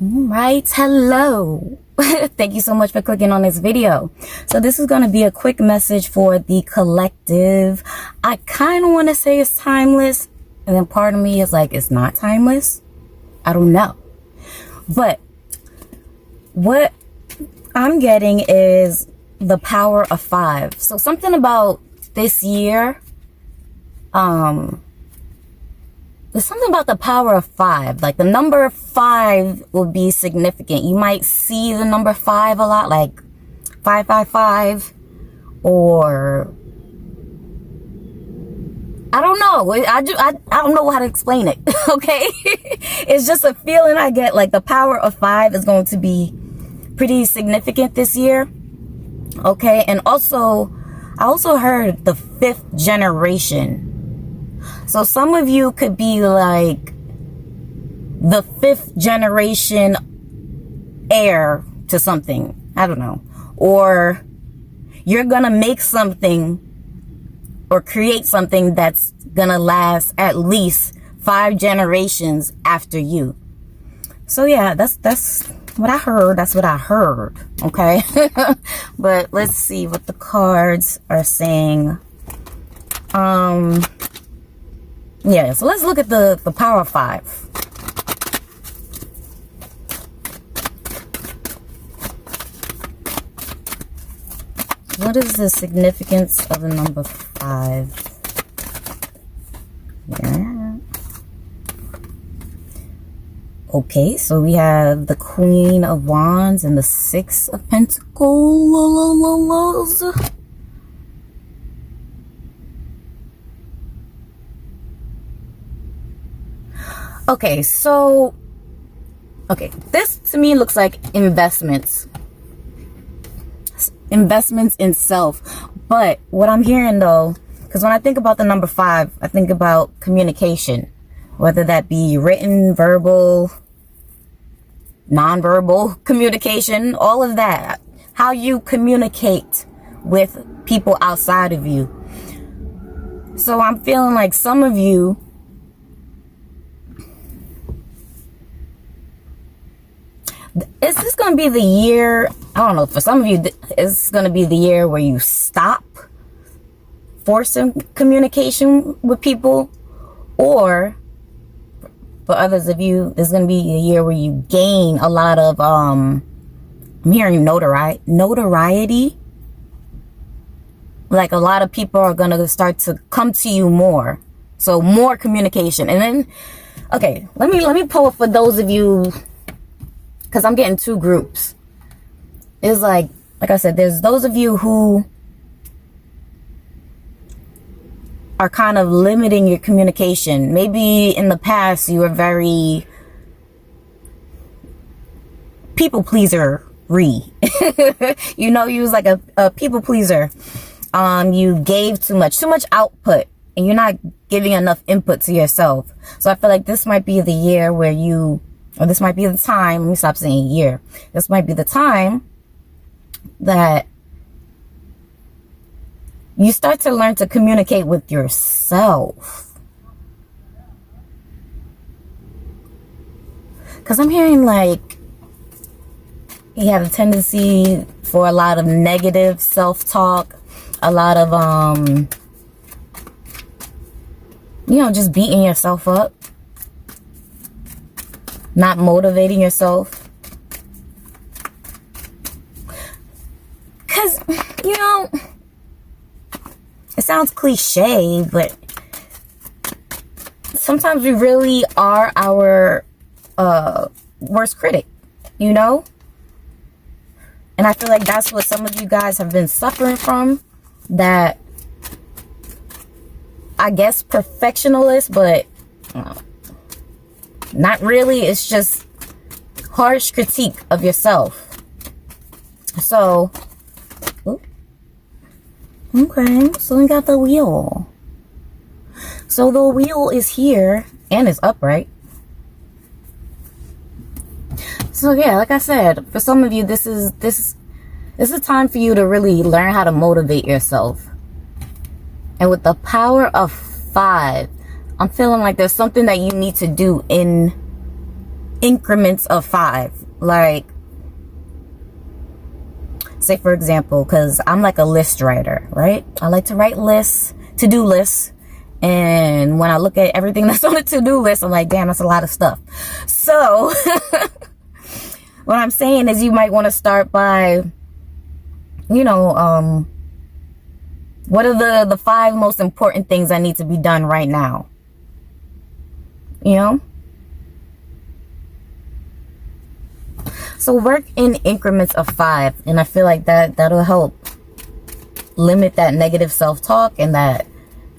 Right, hello. Thank you so much for clicking on this video. So this is going to be a quick message for the collective. I kind of want to say it's timeless, and then part of me is like, it's not timeless. I don't know. But what I'm getting is the power of 5. So something about this year, there's something about the power of 5. Like the number 5 will be significant. You might see the number 5 a lot, like 555, or I don't know. I don't know how to explain it. Okay, it's just a feeling I get. Like the power of 5 is going to be pretty significant this year. Okay, and also I also heard the 5th generation. So some of you could be like the 5th generation heir to something. I don't know. Or you're going to make something or create something that's going to last at least 5 generations after you. So yeah, that's what I heard. That's what I heard. Okay. But let's see what the cards are saying. Yeah, so let's look at the power of 5. What is the significance of the number 5? Yeah. Okay, so we have the Queen of Wands and the 6 of Pentacles. Okay, so, this to me looks like investments in self. But what I'm hearing though, because when I think about the number 5, I think about communication, whether that be written, verbal, nonverbal communication, all of that, how you communicate with people outside of you. So I'm feeling like some of you, is this going to be the year? I don't know. For some of you, it's going to be the year where you stop forcing communication with people. Or for others of you, it's going to be a year where you gain a lot of, I'm hearing notoriety. Like a lot of people are going to start to come to you more. So more communication. And then, okay, let me pull for those of you, because I'm getting 2 groups. It's like I said, there's those of you who are kind of limiting your communication. Maybe in the past you were very people pleaser. You know, you was like a people pleaser. You gave too much output, and you're not giving enough input to yourself. So I feel like this might be the year where or this might be the time, let me stop saying year. This might be the time that you start to learn to communicate with yourself. Because I'm hearing like you have a tendency for a lot of negative self-talk, a lot of, just beating yourself up. Not motivating yourself. Because, it sounds cliche, but sometimes we really are our worst critic, And I feel like that's what some of you guys have been suffering from. That, I guess, perfectionist, but not really. It's just harsh critique of yourself. So, okay, so we got the wheel. So the wheel is here and it's upright. So yeah, like I said, for some of you, this is a time for you to really learn how to motivate yourself. And with the power of 5, I'm feeling like there's something that you need to do in increments of 5. Like, say for example, because I'm like a list writer, right? I like to write lists, to-do lists. And when I look at everything that's on the to-do list, I'm like, damn, that's a lot of stuff. So what I'm saying is you might want to start by, you know, what are the 5 most important things that need to be done right now? You know? So work in increments of 5. And I feel like that'll help limit that negative self-talk and that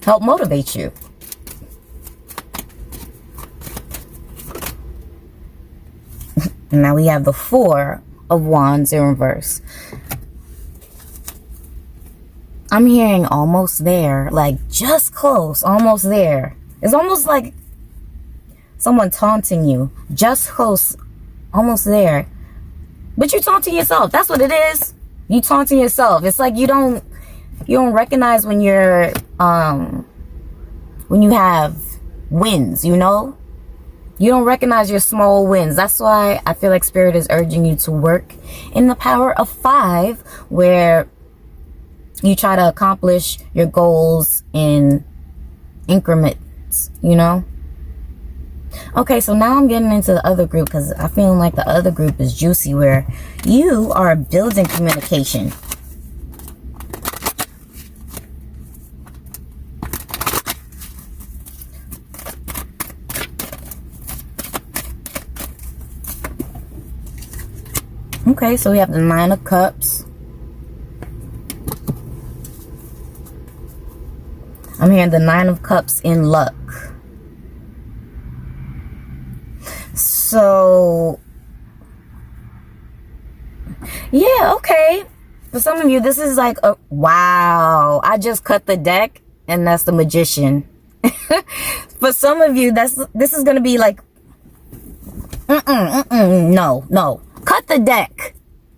help motivate you. Now we have the 4 of Wands in reverse. I'm hearing almost there, like just close, almost there. It's almost like someone taunting you. Just close, almost there. But you're taunting yourself. That's what it is. You taunting yourself. It's like you don't recognize when you're when you have wins, you know? You don't recognize your small wins. That's why I feel like Spirit is urging you to work in the power of 5, where you try to accomplish your goals in increments, you know? Okay, so now I'm getting into the other group because I feel like the other group is juicy, where you are building communication. Okay, so we have the 9 of Cups. I'm hearing the 9 of Cups in luck. So, yeah, okay. For some of you, this is like, a, wow, I just cut the deck, and that's the Magician. For some of you, this is going to be like, no. Cut the deck,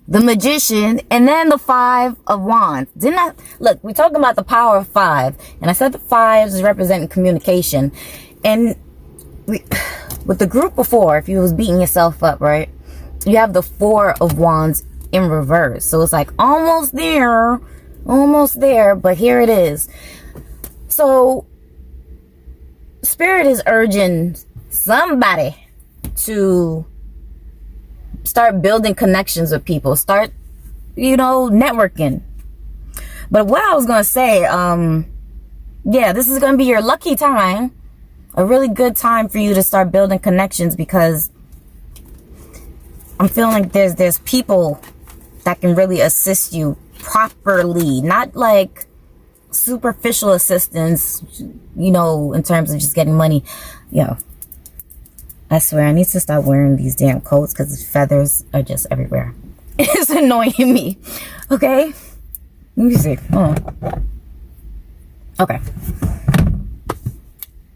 the Magician, and then the 5 of Wands. Didn't I? Look, we're talking about the power of 5, and I said the 5 is representing communication. And with the group before, if you was beating yourself up, right, you have the 4 of Wands in reverse. So it's like almost there, but here it is. So Spirit is urging somebody to start building connections with people, start, you know, networking. But what I was gonna say, yeah, this is gonna be your lucky time, a really good time for you to start building connections, because I'm feeling like there's people that can really assist you properly, not like superficial assistance, you know, in terms of just getting money. Yeah, I swear I need to stop wearing these damn coats because the feathers are just everywhere. It's annoying me. Okay, let me see. Oh. Okay,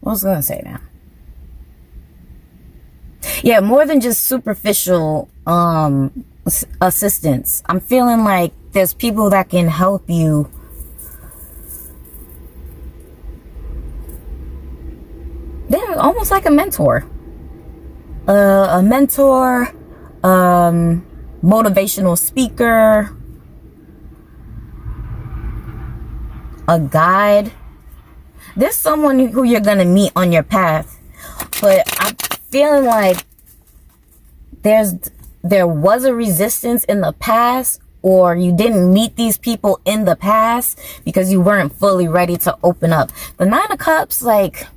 what was I gonna say now? Yeah, more than just superficial assistance. I'm feeling like there's people that can help you they're almost like a mentor. A mentor, motivational speaker, a guide. There's someone who you're gonna meet on your path, but I'm feeling like there was a resistance in the past, or you didn't meet these people in the past because you weren't fully ready to open up. The 9 of Cups, like,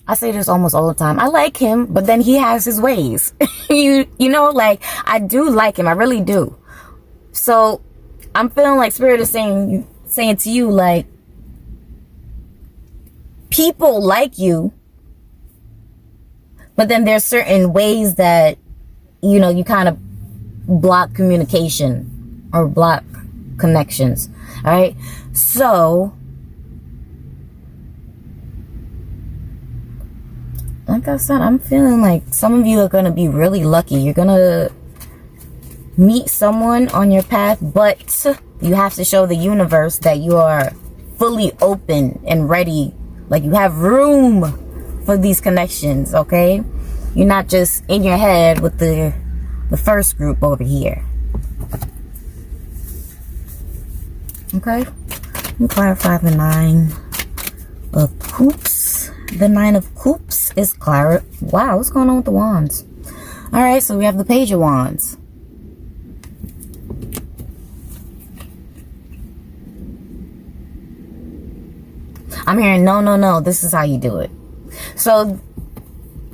I say this almost all the time. I like him, but then he has his ways. you know, like, I do like him. I really do. So I'm feeling like Spirit is saying to you, like, people like you, but then there's certain ways that, you know, you kind of block communication or block connections. All right. So, like I said, I'm feeling like some of you are going to be really lucky. You're going to meet someone on your path, but you have to show the universe that you are fully open and ready. Like, you have room for these connections, okay? You're not just in your head with the first group over here. Okay, let me clarify the 9 of Cups. The 9 of Cups is clear. Wow, what's going on with the wands? All right, so we have the Page of Wands. I'm hearing no, this is how you do it. So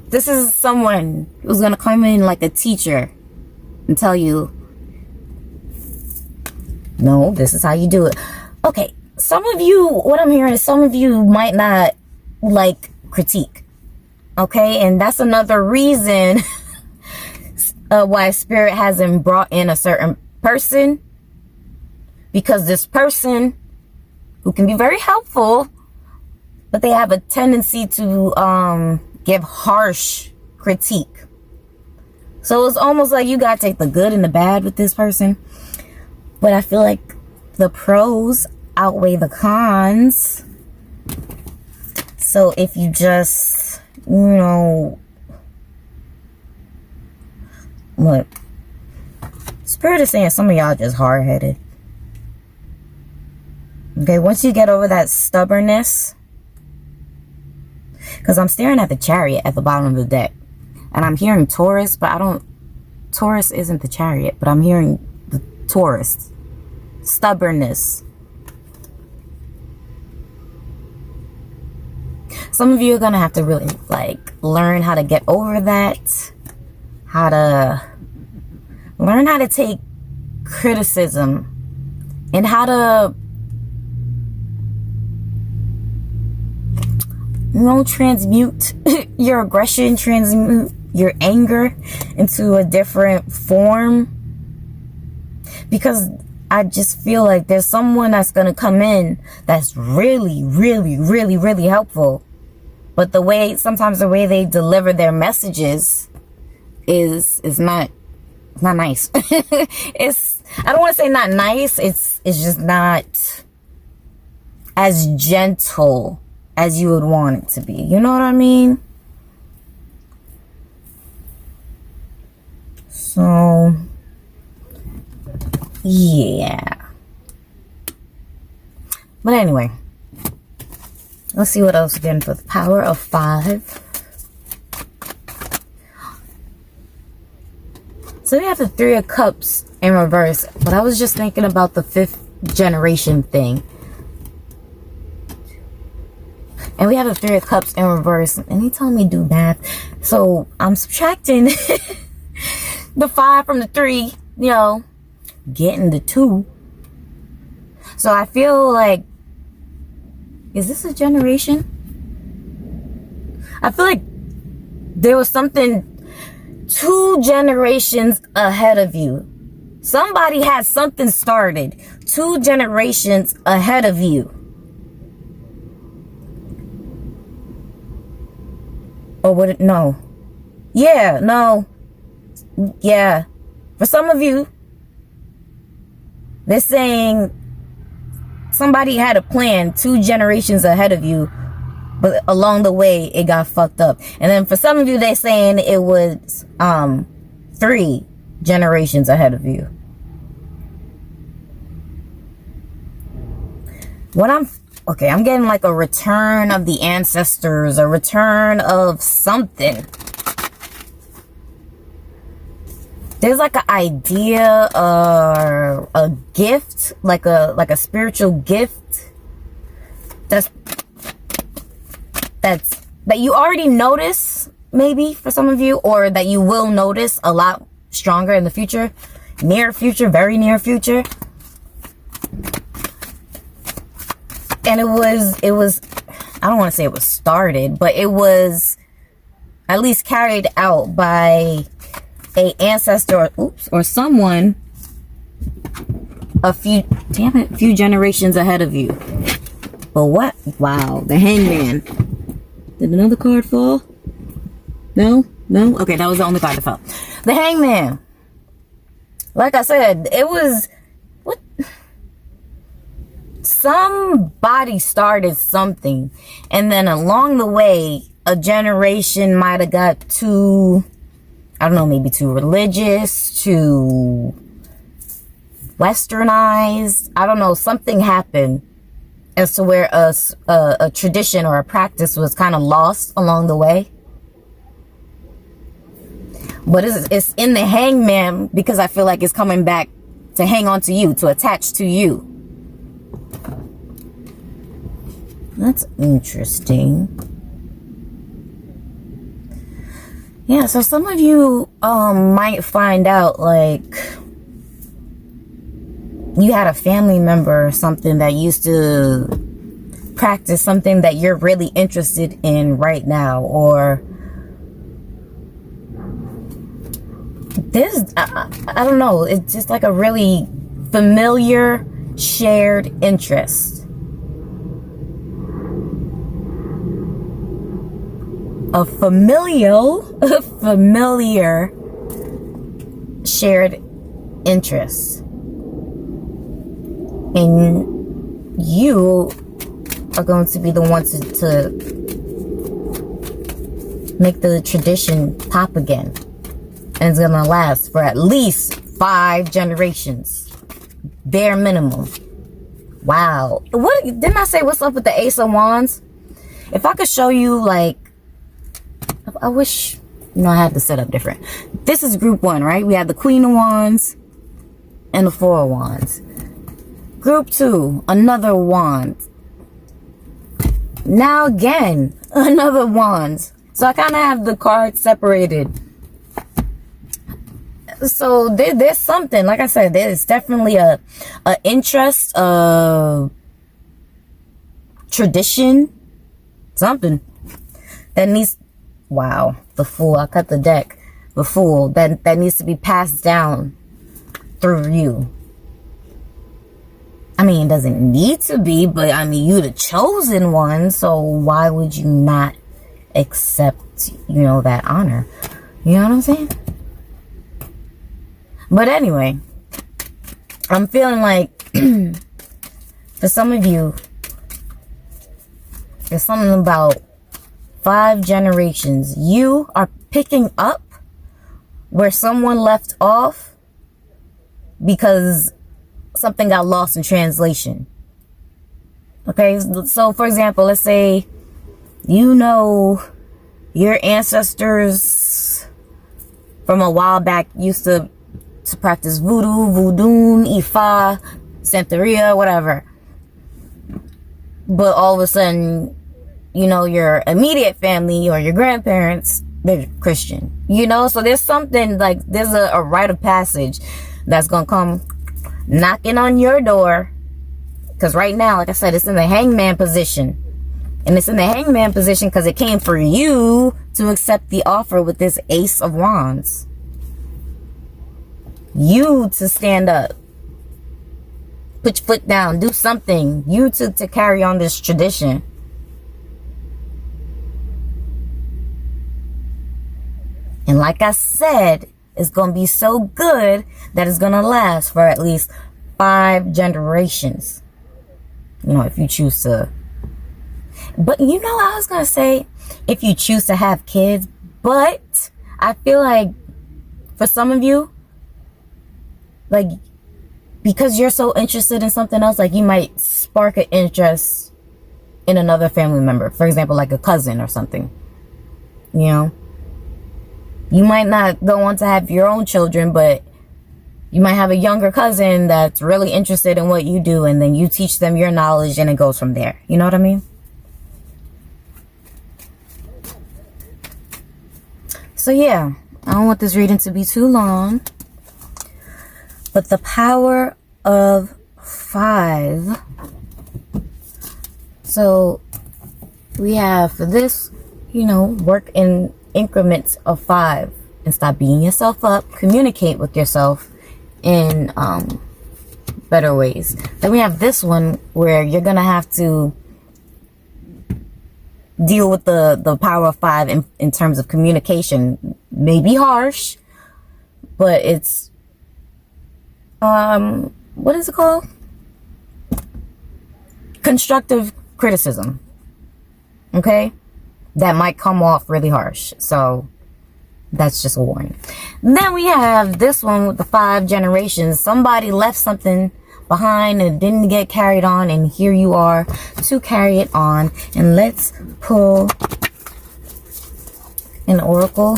this is someone who's gonna come in like a teacher and tell you, no, this is how you do it. Okay, some of you, what I'm hearing is some of you might not like critique. Okay, and that's another reason why Spirit hasn't brought in a certain person. Because this person, who can be very helpful, but they have a tendency to give harsh critique. So it's almost like you gotta take the good and the bad with this person. But I feel like the pros outweigh the cons. So if you just, you know, what? Spirit is saying some of y'all just hard-headed. Okay, once you get over that stubbornness, because I'm staring at the Chariot at the bottom of the deck. And I'm hearing Taurus, but Taurus isn't the Chariot, but I'm hearing the Taurus. Stubbornness. Some of you are going to have to really, like, learn how to get over that. How to learn how to take criticism. And how to, you know, transmute your aggression, transmute your anger into a different form. Because I just feel like there's someone that's going to come in that's really, really, really, really helpful. But sometimes the way they deliver their messages is not nice. I don't want to say not nice. It's just not as gentle as you would want it to be. You know what I mean? So, yeah. But anyway, let's see what else again for the Power of 5. So we have the 3 of Cups in reverse. But I was just thinking about the 5th generation thing. And we have the 3 of Cups in reverse. Anytime we do math. So I'm subtracting the 5 from the 3. You know, getting the 2. So I feel like, is this a generation? I feel like there was something 2 generations ahead of you. Somebody had something started 2 generations ahead of you. Or would it? No. Yeah, no. Yeah. For some of you, they're saying somebody had a plan 2 generations ahead of you, but along the way it got fucked up. And then for some of you, they're saying it was 3 generations ahead of you. I'm getting like a return of the ancestors, a return of something. There's like an idea or a gift, like a spiritual gift that you already notice, maybe for some of you, or that you will notice a lot stronger in the future, near future, very near future. And it was, I don't want to say it was started, but it was at least carried out by a ancestor, or someone a few generations ahead of you. But what? Wow, the Hangman. Did another card fall? No? Okay, that was the only card that fell. The Hangman. Like I said, it was, what? Somebody started something, and then along the way, a generation might have got too, I don't know, maybe too religious, too westernized. I don't know, something happened as to where a tradition or a practice was kind of lost along the way. But it's in the hangman because I feel like it's coming back to hang on to you, to attach to you. That's interesting. Yeah, so some of you might find out like you had a family member or something that used to practice something that you're really interested in right now, or this, I don't know, it's just like a really familiar shared interest. A familiar shared interest. And you are going to be the one to make the tradition pop again. And it's going to last for at least 5 generations. Bare minimum. Wow. What didn't I say what's up with the Ace of Wands? If I could show you, like, I wish, I had the setup different. This is group 1, right? We have the Queen of Wands and the 4 of Wands. Group 2, another wand. Now again, another wand. So I kind of have the cards separated. So there's something, like I said, there's definitely a interest, tradition, something that needs, wow, the Fool, I cut the deck, the Fool, that needs to be passed down through you. I mean, it doesn't need to be, but I mean, you're the chosen one, so why would you not accept, that honor? You know what I'm saying? But anyway, I'm feeling like for some of you, there's something about 5 generations. You are picking up where someone left off because something got lost in translation. Okay, so for example, let's say your ancestors from a while back used to practice voodoo, Ifa, Santeria, whatever. But all of a sudden, your immediate family or your grandparents, they're Christian. So there's something like, there's a rite of passage that's going to come knocking on your door. Because right now, like I said, it's in the hangman position. And it's in the hangman position because it came for you to accept the offer with this Ace of Wands. You to stand up, put your foot down, do something. You to carry on this tradition. And like I said, it's going to be so good that it's going to last for at least 5 generations. If you choose to. But I was going to say, if you choose to have kids, but I feel like for some of you, like, because you're so interested in something else, like you might spark an interest in another family member. For example, like a cousin or something. You might not go on to have your own children, but you might have a younger cousin that's really interested in what you do, and then you teach them your knowledge and it goes from there. You know what I mean? So yeah, I don't want this reading to be too long. But the power of 5. So we have for this, work in increments of 5 and stop beating yourself up. Communicate with yourself in better ways. Then we have this one where you're going to have to deal with the power of 5 in terms of communication. Maybe harsh, but it's what is it called? Constructive criticism. Okay? that might come off really harsh. So that's just a warning. Then we have this one with the 5 generations. Somebody left something behind and didn't get carried on, and here you are to carry it on. And let's pull an oracle.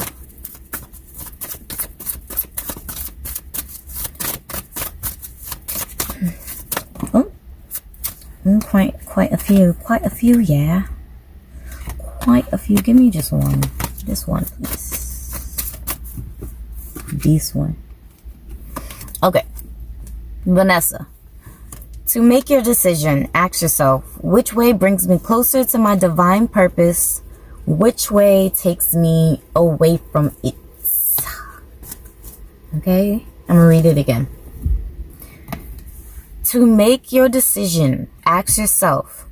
Oh, quite a few, yeah. Quite a few. Give me just one. This one, please. This one. Okay. Vanessa. To make your decision, ask yourself, which way brings me closer to my divine purpose? Which way takes me away from it? Okay? I'm gonna read it again. To make your decision, ask yourself,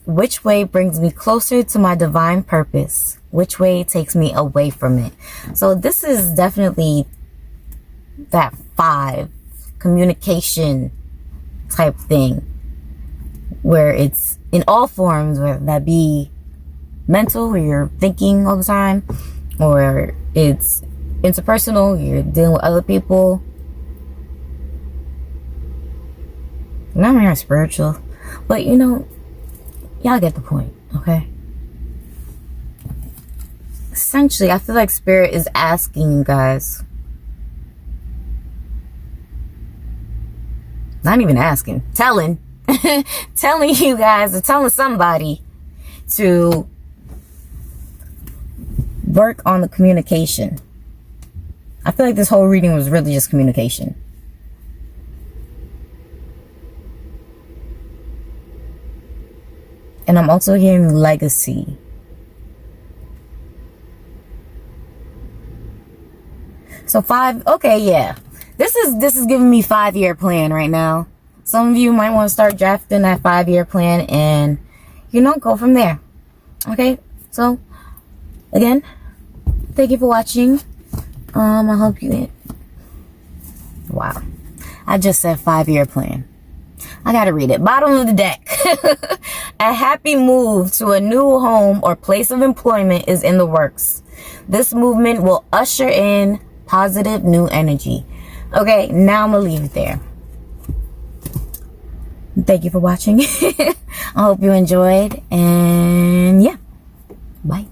which way brings me closer to my divine purpose? Which way takes me away from it? So this is definitely that 5 communication type thing, where it's in all forms, whether that be mental, where you're thinking all the time, or it's interpersonal, you're dealing with other people. Not very spiritual, but you know, y'all get the point, okay? Essentially, I feel like Spirit is asking you guys, not even asking, telling you guys, or telling somebody to work on the communication. I feel like this whole reading was really just communication. And I'm also hearing legacy. So 5, okay, yeah. This is giving me 5-year plan right now. Some of you might want to start drafting that 5-year plan and, you know, go from there. Okay, so again, thank you for watching. I hope you. Wow, I just said 5-year plan. I gotta read it. Bottom of the deck. A happy move to a new home or place of employment is in the works. This movement will usher in positive new energy. Okay, now I'm gonna leave it there. Thank you for watching. I hope you enjoyed, and yeah, bye.